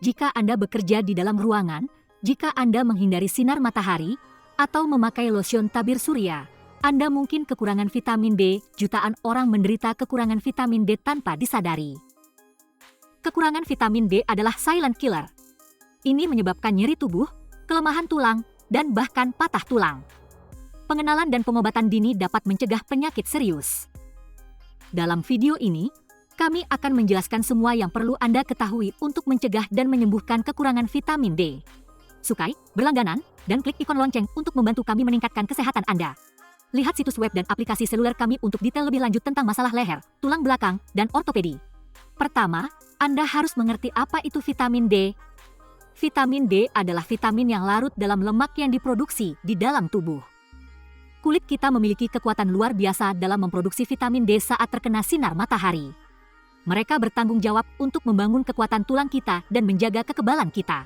Jika Anda bekerja di dalam ruangan, jika Anda menghindari sinar matahari, atau memakai lotion tabir surya, Anda mungkin kekurangan vitamin D. Jutaan orang menderita kekurangan vitamin D tanpa disadari. Kekurangan vitamin D adalah silent killer. Ini menyebabkan nyeri tubuh, kelemahan tulang, dan bahkan patah tulang. Pengenalan dan pengobatan dini dapat mencegah penyakit serius. Dalam video ini, kami akan menjelaskan semua yang perlu Anda ketahui untuk mencegah dan menyembuhkan kekurangan vitamin D. Sukai, berlangganan, dan klik ikon lonceng untuk membantu kami meningkatkan kesehatan Anda. Lihat situs web dan aplikasi seluler kami untuk detail lebih lanjut tentang masalah leher, tulang belakang, dan ortopedi. Pertama, Anda harus mengerti apa itu vitamin D. Vitamin D adalah vitamin yang larut dalam lemak yang diproduksi di dalam tubuh. Kulit kita memiliki kekuatan luar biasa dalam memproduksi vitamin D saat terkena sinar matahari. Mereka bertanggung jawab untuk membangun kekuatan tulang kita dan menjaga kekebalan kita.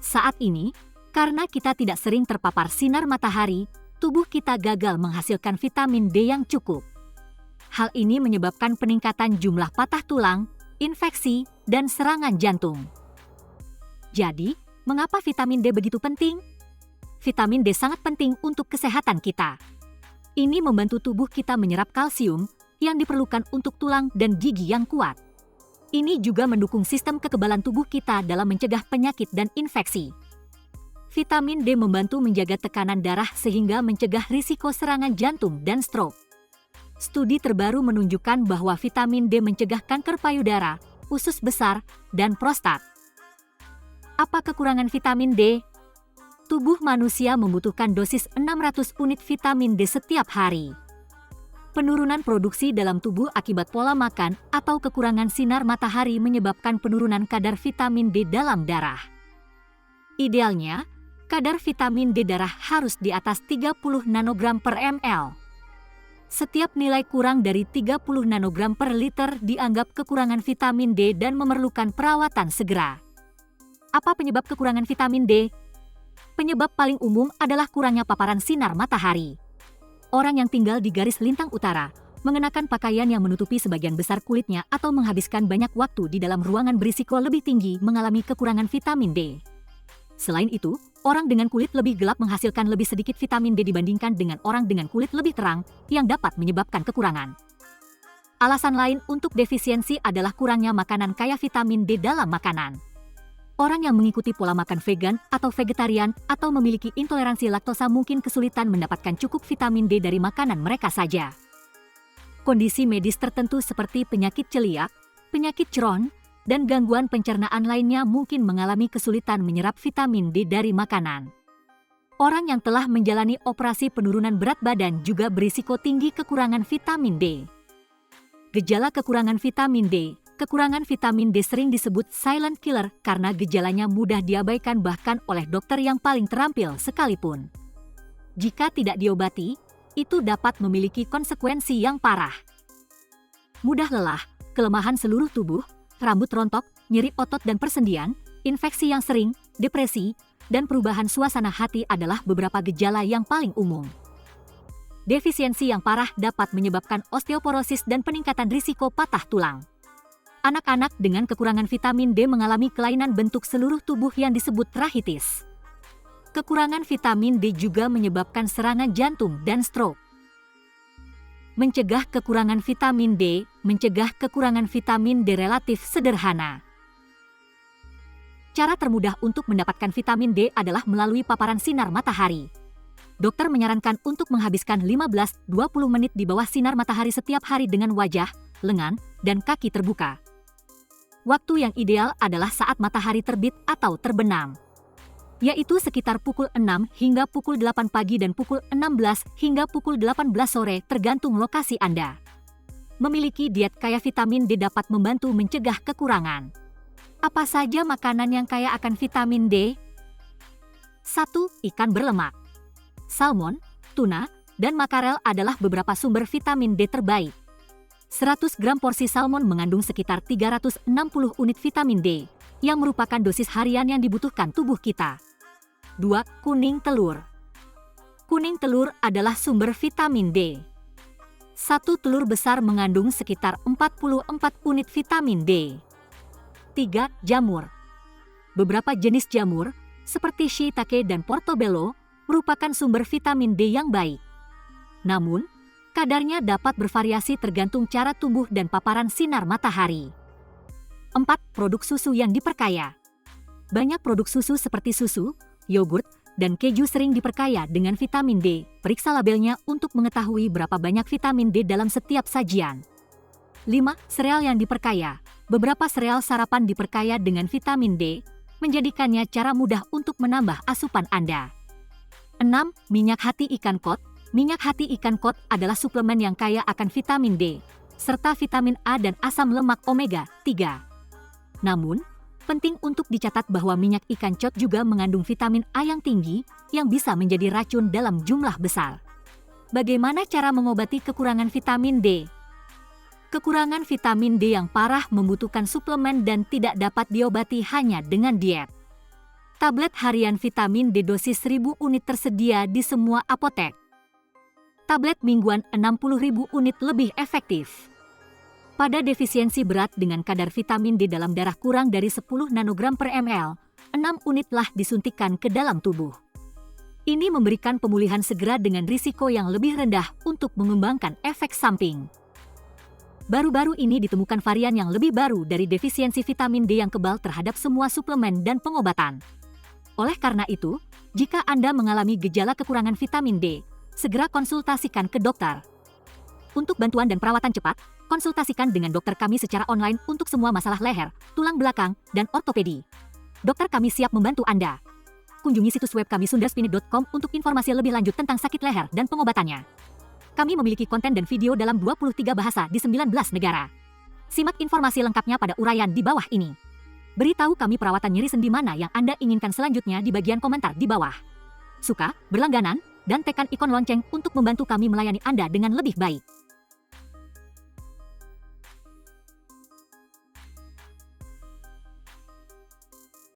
Saat ini, karena kita tidak sering terpapar sinar matahari, tubuh kita gagal menghasilkan vitamin D yang cukup. Hal ini menyebabkan peningkatan jumlah patah tulang, infeksi, dan serangan jantung. Jadi, mengapa vitamin D begitu penting? Vitamin D sangat penting untuk kesehatan kita. Ini membantu tubuh kita menyerap kalsium yang diperlukan untuk tulang dan gigi yang kuat. Ini juga mendukung sistem kekebalan tubuh kita dalam mencegah penyakit dan infeksi. Vitamin D membantu menjaga tekanan darah sehingga mencegah risiko serangan jantung dan stroke. Studi terbaru menunjukkan bahwa vitamin D mencegah kanker payudara, usus besar, dan prostat. Apa kekurangan vitamin D? Tubuh manusia membutuhkan dosis 600 unit vitamin D setiap hari. Penurunan produksi dalam tubuh akibat pola makan atau kekurangan sinar matahari menyebabkan penurunan kadar vitamin D dalam darah. Idealnya, kadar vitamin D darah harus di atas 30 nanogram per ml. Setiap nilai kurang dari 30 nanogram per liter dianggap kekurangan vitamin D dan memerlukan perawatan segera. Apa penyebab kekurangan vitamin D? Penyebab paling umum adalah kurangnya paparan sinar matahari. Orang yang tinggal di garis lintang utara, mengenakan pakaian yang menutupi sebagian besar kulitnya atau menghabiskan banyak waktu di dalam ruangan berisiko lebih tinggi mengalami kekurangan vitamin D. Selain itu, orang dengan kulit lebih gelap menghasilkan lebih sedikit vitamin D dibandingkan dengan orang dengan kulit lebih terang yang dapat menyebabkan kekurangan. Alasan lain untuk defisiensi adalah kurangnya makanan kaya vitamin D dalam makanan. Orang yang mengikuti pola makan vegan atau vegetarian atau memiliki intoleransi laktosa mungkin kesulitan mendapatkan cukup vitamin D dari makanan mereka saja. Kondisi medis tertentu seperti penyakit celiak, penyakit Crohn, dan gangguan pencernaan lainnya mungkin mengalami kesulitan menyerap vitamin D dari makanan. Orang yang telah menjalani operasi penurunan berat badan juga berisiko tinggi kekurangan vitamin D. Gejala kekurangan vitamin D. Kekurangan vitamin D sering disebut silent killer karena gejalanya mudah diabaikan bahkan oleh dokter yang paling terampil sekalipun. Jika tidak diobati, itu dapat memiliki konsekuensi yang parah. Mudah lelah, kelemahan seluruh tubuh, rambut rontok, nyeri otot dan persendian, infeksi yang sering, depresi, dan perubahan suasana hati adalah beberapa gejala yang paling umum. Defisiensi yang parah dapat menyebabkan osteoporosis dan peningkatan risiko patah tulang. Anak-anak dengan kekurangan vitamin D mengalami kelainan bentuk seluruh tubuh yang disebut rahitis. Kekurangan vitamin D juga menyebabkan serangan jantung dan stroke. Mencegah kekurangan vitamin D, mencegah kekurangan vitamin D relatif sederhana. Cara termudah untuk mendapatkan vitamin D adalah melalui paparan sinar matahari. Dokter menyarankan untuk menghabiskan 15-20 menit di bawah sinar matahari setiap hari dengan wajah, lengan, dan kaki terbuka. Waktu yang ideal adalah saat matahari terbit atau terbenam, yaitu sekitar pukul 6 hingga pukul 8 pagi dan pukul 16 hingga pukul 18 sore tergantung lokasi Anda. Memiliki diet kaya vitamin D dapat membantu mencegah kekurangan. Apa saja makanan yang kaya akan vitamin D? 1. Ikan berlemak. Salmon, tuna, dan makarel adalah beberapa sumber vitamin D terbaik. 100 gram porsi salmon mengandung sekitar 360 unit vitamin D, yang merupakan dosis harian yang dibutuhkan tubuh kita. 2. Kuning telur. Kuning telur adalah sumber vitamin D. Satu telur besar mengandung sekitar 44 unit vitamin D. 3. Jamur. Beberapa jenis jamur, seperti shiitake dan portobello, merupakan sumber vitamin D yang baik. Namun, kadarnya dapat bervariasi tergantung cara tumbuh dan paparan sinar matahari. 4. Produk susu yang diperkaya. Banyak produk susu seperti susu, yogurt, dan keju sering diperkaya dengan vitamin D. Periksa labelnya untuk mengetahui berapa banyak vitamin D dalam setiap sajian. 5. Sereal yang diperkaya. Beberapa sereal sarapan diperkaya dengan vitamin D, menjadikannya cara mudah untuk menambah asupan Anda. 6. Minyak hati ikan kod. Minyak hati ikan kod adalah suplemen yang kaya akan vitamin D, serta vitamin A dan asam lemak omega 3. Namun, penting untuk dicatat bahwa minyak ikan cod juga mengandung vitamin A yang tinggi, yang bisa menjadi racun dalam jumlah besar. Bagaimana cara mengobati kekurangan vitamin D? Kekurangan vitamin D yang parah membutuhkan suplemen dan tidak dapat diobati hanya dengan diet. Tablet harian vitamin D dosis 1000 unit tersedia di semua apotek. Tablet mingguan 60.000 unit lebih efektif. Pada defisiensi berat dengan kadar vitamin D dalam darah kurang dari 10 nanogram per ml, 6 unitlah disuntikkan ke dalam tubuh. Ini memberikan pemulihan segera dengan risiko yang lebih rendah untuk mengembangkan efek samping. Baru-baru ini ditemukan varian yang lebih baru dari defisiensi vitamin D yang kebal terhadap semua suplemen dan pengobatan. Oleh karena itu, jika Anda mengalami gejala kekurangan vitamin D, segera konsultasikan ke dokter. Untuk bantuan dan perawatan cepat, konsultasikan dengan dokter kami secara online untuk semua masalah leher, tulang belakang, dan ortopedi. Dokter kami siap membantu Anda. Kunjungi situs web kami sundarspinit.com untuk informasi lebih lanjut tentang sakit leher dan pengobatannya. Kami memiliki konten dan video dalam 23 bahasa di 19 negara. Simak informasi lengkapnya pada uraian di bawah ini. Beritahu kami perawatan nyeri sendi mana yang Anda inginkan selanjutnya di bagian komentar di bawah. Suka, berlangganan, dan tekan ikon lonceng untuk membantu kami melayani Anda dengan lebih baik.